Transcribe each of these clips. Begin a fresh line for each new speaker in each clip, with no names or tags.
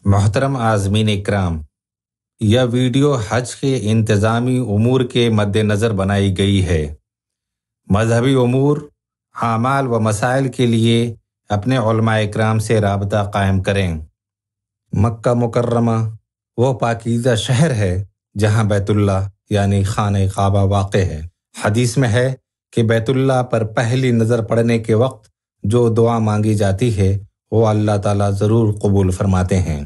محترم عازمین اکرام، یہ ویڈیو حج کے انتظامی امور کے مد نظر بنائی گئی ہے۔ مذہبی امور، اعمال و مسائل کے لیے اپنے علماء اکرام سے رابطہ قائم کریں۔ مکہ مکرمہ وہ پاکیزہ شہر ہے جہاں بیت اللہ یعنی خانہ کعبہ واقع ہے۔ حدیث میں ہے کہ بیت اللہ پر پہلی نظر پڑنے کے وقت جو دعا مانگی جاتی ہے وہ اللہ تعالیٰ ضرور قبول فرماتے ہیں۔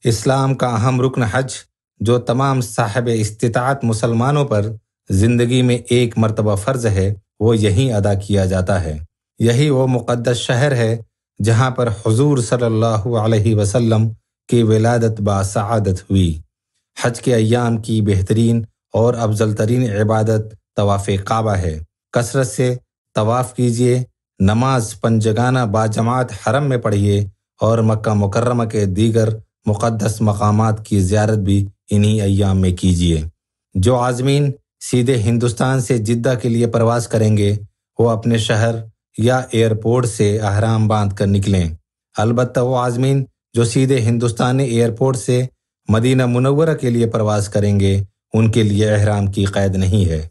اسلام کا اہم رکن حج، جو تمام صاحب استطاعت مسلمانوں پر زندگی میں ایک مرتبہ فرض ہے، وہ یہیں ادا کیا جاتا ہے۔ یہی وہ مقدس شہر ہے جہاں پر حضور صلی اللہ علیہ وسلم کی ولادت باسعادت ہوئی۔ حج کے ایام کی بہترین اور افضل ترین عبادت طواف کعبہ ہے۔ کثرت سے طواف کیجیے، نماز پنجگانہ باجماعت حرم میں پڑھیے اور مکہ مکرمہ کے دیگر مقدس مقامات کی زیارت بھی انہی ایام میں کیجیے۔ جو عازمین سیدھے ہندوستان سے جدہ کے لیے پرواز کریں گے وہ اپنے شہر یا ایئرپورٹ سے احرام باندھ کر نکلیں۔ البتہ وہ عازمین جو سیدھے ہندوستانی ایئرپورٹ سے مدینہ منورہ کے لیے پرواز کریں گے ان کے لیے احرام کی قید نہیں ہے۔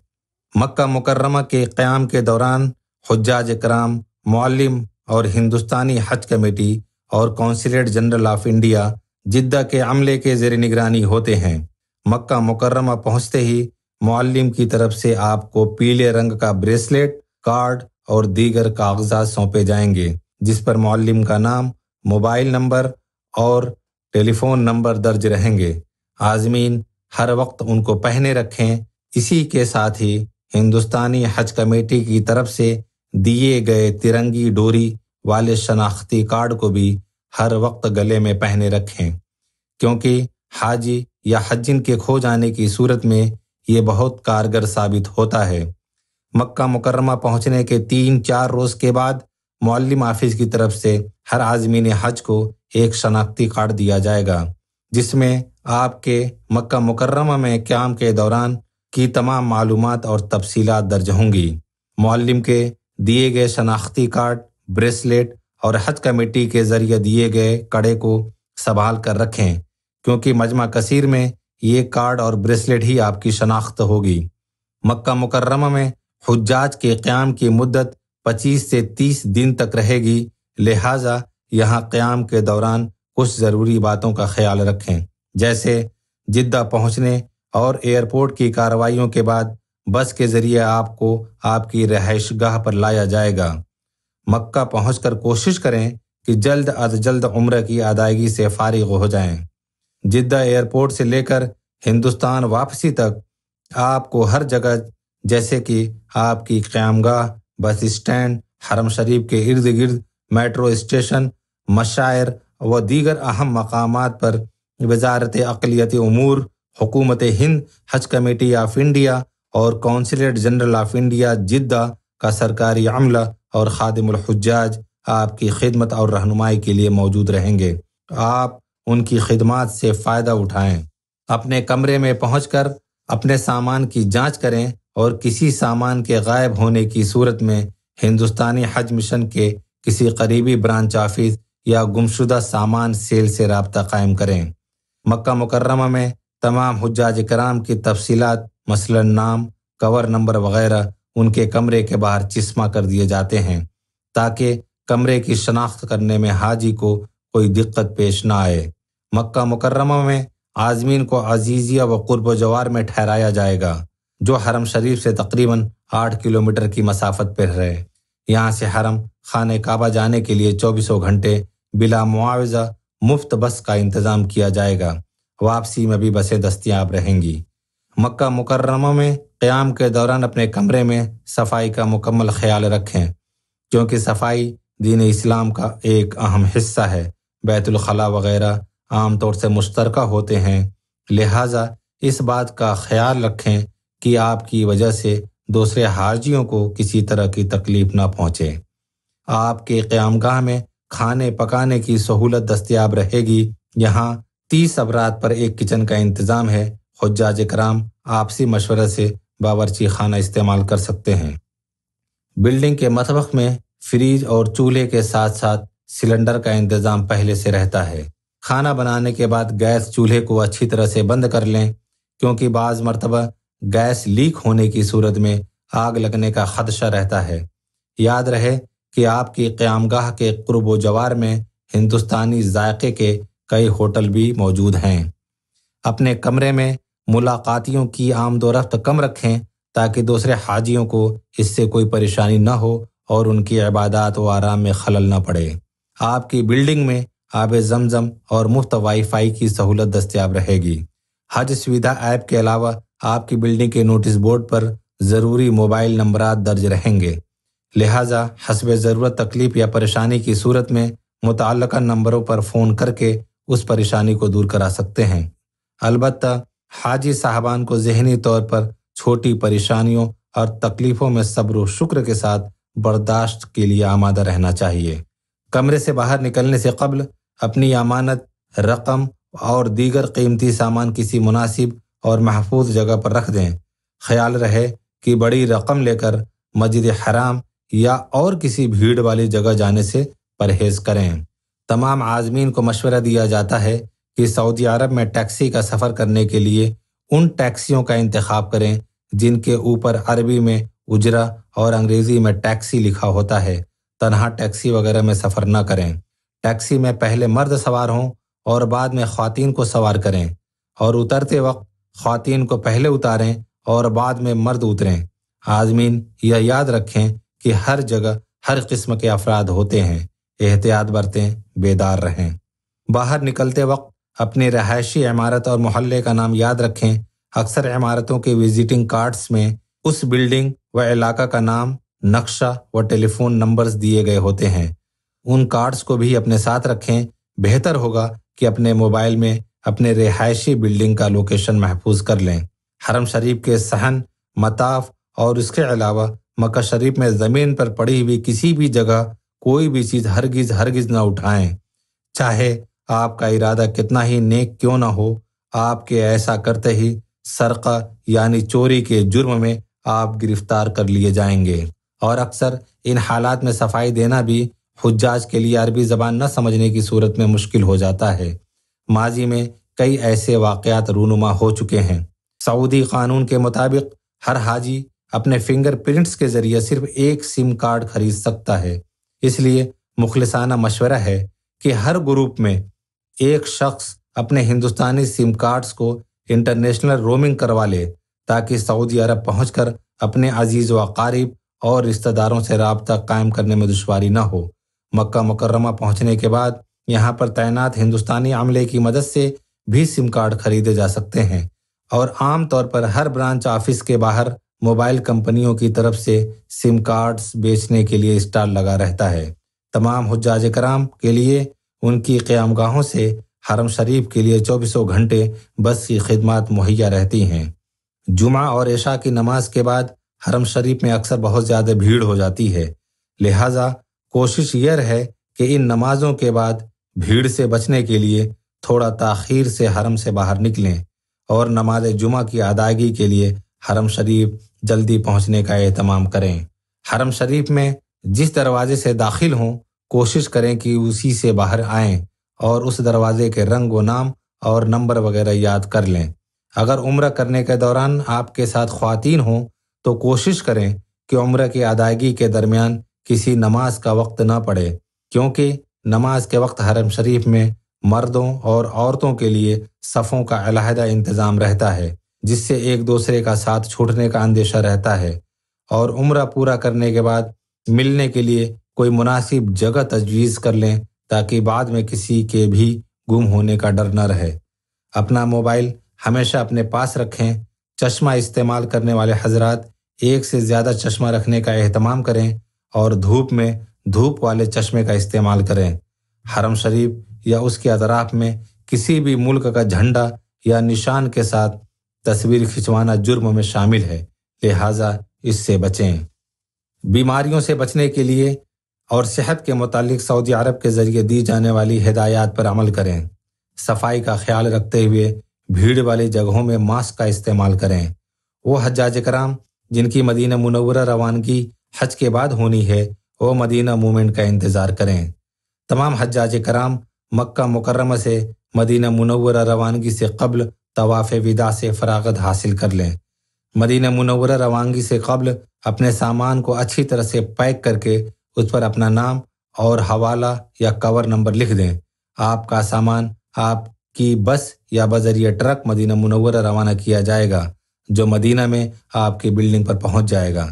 مکہ مکرمہ کے قیام کے دوران حجاج کرام، معلم اور ہندوستانی حج کمیٹی اور consulate general of India Jeddah کے عملے کے زیر نگرانی ہوتے ہیں۔ مکہ مکرمہ پہنچتے ہی معلم کی طرف سے آپ کو پیلے رنگ کا بریسلیٹ، کارڈ اور دیگر کاغذات سونپے جائیں گے جس پر معلم کا نام، موبائل نمبر اور ٹیلی فون نمبر درج رہیں گے۔ عازمین ہر وقت ان کو پہنے رکھیں۔ اسی کے ساتھ ہی ہندوستانی حج کمیٹی کی طرف سے دیے گئے ترنگی ڈوری والے شناختی کارڈ کو بھی ہر وقت گلے میں پہنے رکھیں، کیونکہ حاجی یا حجین کے کھو جانے کی صورت میں یہ بہت کارگر ثابت ہوتا ہے۔ مکہ مکرمہ پہنچنے کے 3-4 روز کے بعد معلم آفس کی طرف سے ہر عازمین حج کو ایک شناختی کارڈ دیا جائے گا جس میں آپ کے مکہ مکرمہ میں قیام کے دوران کی تمام معلومات اور تفصیلات درج ہوں گی۔ معلم کے دیے گئے شناختی کارڈ، بریسلیٹ اور حج کمیٹی کے ذریعے دیے گئے کڑے کو سنبھال کر رکھیں، کیونکہ مجمع کثیر میں یہ کارڈ اور بریسلیٹ ہی آپ کی شناخت ہوگی۔ مکہ مکرمہ میں حجاج کے قیام کی مدت 25 سے 30 دن تک رہے گی، لہٰذا یہاں قیام کے دوران کچھ ضروری باتوں کا خیال رکھیں، جیسے جدہ پہنچنے اور ایئرپورٹ کی کارروائیوں کے بعد بس کے ذریعے آپ کو آپ کی رہائش گاہ پر لایا جائے گا۔ مکہ پہنچ کر کوشش کریں کہ جلد از جلد عمرہ کی ادائیگی سے فارغ ہو جائیں۔ جدہ ایئرپورٹ سے لے کر ہندوستان واپسی تک آپ کو ہر جگہ، جیسے کہ آپ کی قیام گاہ، بس اسٹینڈ، حرم شریف کے ارد گرد میٹرو اسٹیشن، مشاعر و دیگر اہم مقامات پر وزارت اقلیتی امور، حکومت ہند، حج کمیٹی آف انڈیا اور consulate general of India Jeddah کا سرکاری عملہ اور خادم الحجاج آپ کی خدمت اور رہنمائی کے لیے موجود رہیں گے۔ آپ ان کی خدمات سے فائدہ اٹھائیں۔ اپنے کمرے میں پہنچ کر اپنے سامان کی جانچ کریں اور کسی سامان کے غائب ہونے کی صورت میں ہندوستانی حج مشن کے کسی قریبی برانچ آفس یا گمشدہ سامان سیل سے رابطہ قائم کریں۔ مکہ مکرمہ میں تمام حجاج کرام کی تفصیلات، مثلا نام، کور نمبر وغیرہ ان کے کمرے کے باہر چسپاں کر دیے جاتے ہیں تاکہ کمرے کی شناخت کرنے میں حاجی کو کوئی دقت پیش نہ آئے۔ مکہ مکرمہ میں عازمین کو عزیزیہ و قرب و جوار میں ٹھہرایا جائے گا جو حرم شریف سے تقریباً 8 کلومیٹر کی مسافت پر ہے۔ یہاں سے حرم خانہ کعبہ جانے کے لیے 24 گھنٹے بلا معاوضہ مفت بس کا انتظام کیا جائے گا۔ واپسی میں بھی بسیں دستیاب رہیں گی۔ مکہ مکرمہ میں قیام کے دوران اپنے کمرے میں صفائی کا مکمل خیال رکھیں، کیونکہ صفائی دین اسلام کا ایک اہم حصہ ہے۔ بیت الخلاء وغیرہ عام طور سے مشترکہ ہوتے ہیں، لہٰذا اس بات کا خیال رکھیں کہ آپ کی وجہ سے دوسرے حاجیوں کو کسی طرح کی تکلیف نہ پہنچے۔ آپ کے قیام گاہ میں کھانے پکانے کی سہولت دستیاب رہے گی۔ یہاں 30 افراد پر ایک کچن کا انتظام ہے۔ حجاج کرام آپسی مشورے سے باورچی خانہ استعمال کر سکتے ہیں۔ بلڈنگ کے مطبخ میں فریج اور چولہے کے ساتھ ساتھ سلنڈر کا انتظام پہلے سے رہتا ہے۔ کھانا بنانے کے بعد گیس چولہے کو اچھی طرح سے بند کر لیں، کیونکہ بعض مرتبہ گیس لیک ہونے کی صورت میں آگ لگنے کا خدشہ رہتا ہے۔ یاد رہے کہ آپ کی قیامگاہ کے قرب و جوار میں ہندوستانی ذائقے کے کئی ہوٹل بھی موجود ہیں۔ اپنے کمرے میں ملاقاتیوں کی آمد و رفت کم رکھیں تاکہ دوسرے حاجیوں کو اس سے کوئی پریشانی نہ ہو اور ان کی عبادات و آرام میں خلل نہ پڑے۔ آپ کی بلڈنگ میں آب زمزم اور مفت وائی فائی کی سہولت دستیاب رہے گی۔ حج سویدھا ایپ کے علاوہ آپ کی بلڈنگ کے نوٹس بورڈ پر ضروری موبائل نمبرات درج رہیں گے، لہٰذا حسب ضرورت تکلیف یا پریشانی کی صورت میں متعلقہ نمبروں پر فون کر کے اس پریشانی کو دور کرا سکتے ہیں۔ البتہ حاجی صاحبان کو ذہنی طور پر چھوٹی پریشانیوں اور تکلیفوں میں صبر و شکر کے ساتھ برداشت کے لیے آمادہ رہنا چاہیے۔ کمرے سے باہر نکلنے سے قبل اپنی امانت، رقم اور دیگر قیمتی سامان کسی مناسب اور محفوظ جگہ پر رکھ دیں۔ خیال رہے کہ بڑی رقم لے کر مسجد حرام یا اور کسی بھیڑ والی جگہ جانے سے پرہیز کریں۔ تمام عازمین کو مشورہ دیا جاتا ہے کہ سعودی عرب میں ٹیکسی کا سفر کرنے کے لیے ان ٹیکسیوں کا انتخاب کریں جن کے اوپر عربی میں اجرا اور انگریزی میں ٹیکسی لکھا ہوتا ہے۔ تنہا ٹیکسی وغیرہ میں سفر نہ کریں۔ ٹیکسی میں پہلے مرد سوار ہوں اور بعد میں خواتین کو سوار کریں، اور اترتے وقت خواتین کو پہلے اتاریں اور بعد میں مرد اتریں۔ عازمین یہ یاد رکھیں کہ ہر جگہ ہر قسم کے افراد ہوتے ہیں، احتیاط برتیں، بیدار رہیں۔ باہر نکلتے وقت اپنی رہائشی عمارت اور محلے کا نام یاد رکھیں۔ اکثر عمارتوں کے وزٹنگ کارڈز میں اس بلڈنگ و علاقہ کا نام، نقشہ و ٹیلی فون نمبرز دیے گئے ہوتے ہیں۔ ان کارڈز کو بھی اپنے ساتھ رکھیں۔ بہتر ہوگا کہ اپنے موبائل میں اپنے رہائشی بلڈنگ کا لوکیشن محفوظ کر لیں۔ حرم شریف کے صحن، مطاف اور اس کے علاوہ مکہ شریف میں زمین پر پڑی ہوئی کسی بھی جگہ کوئی بھی چیز ہرگز نہ اٹھائیں، چاہے آپ کا ارادہ کتنا ہی نیک کیوں نہ ہو۔ آپ کے ایسا کرتے ہی سرقہ یعنی چوری کے جرم میں آپ گرفتار کر لیے جائیں گے، اور اکثر ان حالات میں صفائی دینا بھی حجاج کے لیے عربی زبان نہ سمجھنے کی صورت میں مشکل ہو جاتا ہے۔ ماضی میں کئی ایسے واقعات رونما ہو چکے ہیں۔ سعودی قانون کے مطابق ہر حاجی اپنے فنگر پرنٹس کے ذریعے صرف ایک سم کارڈ خرید سکتا ہے۔ اس لیے مخلصانہ مشورہ ہے کہ ہر گروپ میں ایک شخص اپنے ہندوستانی سم کارڈز کو انٹرنیشنل رومنگ کروا لے تاکہ سعودی عرب پہنچ کر اپنے عزیز و اقارب اور رشتہ داروں سے رابطہ قائم کرنے میں دشواری نہ ہو۔ مکہ مکرمہ پہنچنے کے بعد یہاں پر تعینات ہندوستانی عملے کی مدد سے بھی سم کارڈ خریدے جا سکتے ہیں، اور عام طور پر ہر برانچ آفس کے باہر موبائل کمپنیوں کی طرف سے سم کارڈز بیچنے کے لیے اسٹال لگا رہتا ہے۔ تمام حجاج کرام کے لیے ان کی قیامگاہوں سے حرم شریف کے لیے 24 گھنٹے بس کی خدمات مہیا رہتی ہیں۔ جمعہ اور عشاء کی نماز کے بعد حرم شریف میں اکثر بہت زیادہ بھیڑ ہو جاتی ہے، لہٰذا کوشش یہ رہے کہ ان نمازوں کے بعد بھیڑ سے بچنے کے لیے تھوڑا تاخیر سے حرم سے باہر نکلیں اور نماز جمعہ کی ادائیگی کے لیے حرم شریف جلدی پہنچنے کا اہتمام کریں۔ حرم شریف میں جس دروازے سے داخل ہوں کوشش کریں کہ اسی سے باہر آئیں اور اس دروازے کے رنگ و نام اور نمبر وغیرہ یاد کر لیں۔ اگر عمرہ کرنے کے دوران آپ کے ساتھ خواتین ہوں تو کوشش کریں کہ عمرہ کی ادائیگی کے درمیان کسی نماز کا وقت نہ پڑے، کیونکہ نماز کے وقت حرم شریف میں مردوں اور عورتوں کے لیے صفوں کا علیحدہ انتظام رہتا ہے، جس سے ایک دوسرے کا ساتھ چھوٹنے کا اندیشہ رہتا ہے، اور عمرہ پورا کرنے کے بعد ملنے کے لیے کوئی مناسب جگہ تجویز کر لیں تاکہ بعد میں کسی کے بھی گم ہونے کا ڈر نہ رہے۔ اپنا موبائل ہمیشہ اپنے پاس رکھیں۔ چشمہ استعمال کرنے والے حضرات ایک سے زیادہ چشمہ رکھنے کا اہتمام کریں اور دھوپ میں دھوپ والے چشمے کا استعمال کریں۔ حرم شریف یا اس کے اطراف میں کسی بھی ملک کا جھنڈا یا نشان کے ساتھ تصویر کھنچوانا جرم میں شامل ہے، لہٰذا اس سے بچیں۔ بیماریوں سے بچنے کے لیے اور صحت کے متعلق سعودی عرب کے ذریعے دی جانے والی ہدایات پر عمل کریں۔ صفائی کا خیال رکھتے ہوئے بھیڑ والی جگہوں میں ماسک کا استعمال کریں۔ وہ حجاج کرام جن کی مدینہ منورہ روانگی حج کے بعد ہونی ہے وہ مدینہ مومنٹ کا انتظار کریں۔ تمام حجاج کرام مکہ مکرمہ سے مدینہ منورہ روانگی سے قبل طواف وداع سے فراغت حاصل کر لیں۔ مدینہ منورہ روانگی سے قبل اپنے سامان کو اچھی طرح سے پیک کر کے اس پر اپنا نام اور حوالہ یا کور نمبر لکھ دیں۔ آپ کا سامان آپ کی بس یا بذریعہ ٹرک مدینہ منورہ روانہ کیا جائے گا، جو مدینہ میں آپ کی بلڈنگ پر پہنچ جائے گا۔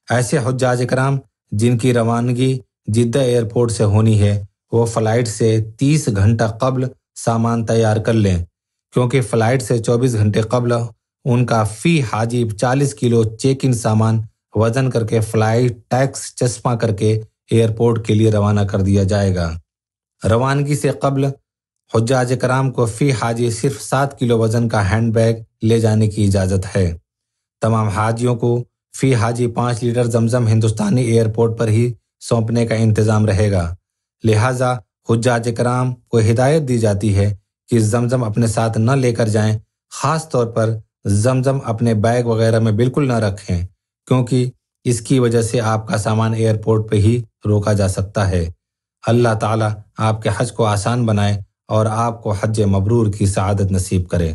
ایسے حجاج کرام جن کی روانگی جدہ ایئرپورٹ سے ہونی ہے، وہ فلائٹ سے 30 گھنٹہ قبل سامان تیار کر لیں، کیونکہ فلائٹ سے 24 گھنٹے قبل ان کا فی حاجی 40 کلو چیک ان سامان وزن کر کے فلائٹ ٹیکس چسپاں کر کے ایئرپورٹ کے لیے روانہ کر دیا جائے گا۔ روانگی سے قبل حجاج کرام کو فی حاجی صرف 7 کلو وزن کا ہینڈ بیگ لے جانے کی اجازت ہے۔ تمام حاجیوں کو فی حاجی 5 لیٹر زمزم ہندوستانی ایئرپورٹ پر ہی سونپنے کا انتظام رہے گا، لہٰذا حجاج کرام کو ہدایت دی جاتی ہے کہ زمزم اپنے ساتھ نہ لے کر جائیں، خاص طور پر زمزم اپنے بیگ وغیرہ میں بالکل نہ رکھیں، کیونکہ اس کی وجہ سے آپ کا سامان ایئرپورٹ پہ ہی روکا جا سکتا ہے۔ اللہ تعالیٰ آپ کے حج کو آسان بنائے اور آپ کو حج مبرور کی سعادت نصیب کرے۔